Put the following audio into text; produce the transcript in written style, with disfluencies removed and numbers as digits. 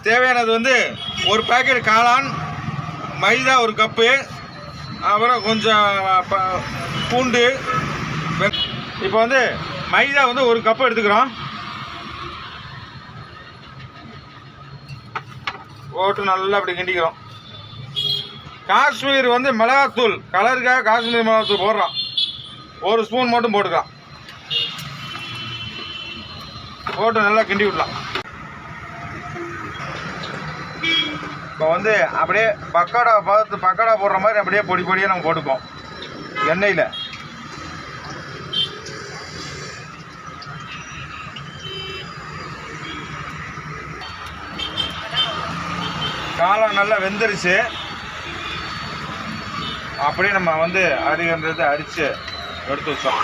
தேவையானது வந்து ஒரு பேக்கெட் காளான், மைதா ஒரு கப்பு, அப்புறம் கொஞ்சம் பூண்டு. இப்போ வந்து மைதா வந்து ஒரு கப்பு எடுத்துக்கிறோம். போட்டு நல்லா அப்படி கிண்டிக்கிறோம். காஷ்மீர் வந்து மிளகாத்தூள், கலருக்காக காஷ்மீர் மிளகாத்தூள் போடுறோம். ஒரு ஸ்பூன் மட்டும் போட்டுக்கலாம். போட்டு நல்லா கிண்டி விடலாம். இப்போ வந்து அப்படியே பக்கோடா போடுற மாதிரி அப்படியே பொடி பொடியாக நம்ம போட்டுப்போம் எண்ணெயில். காளான் நல்லா வெந்துருச்சு. அப்படியே நம்ம வந்து அடிக்கிறது அடித்து எடுத்து வச்சோம்.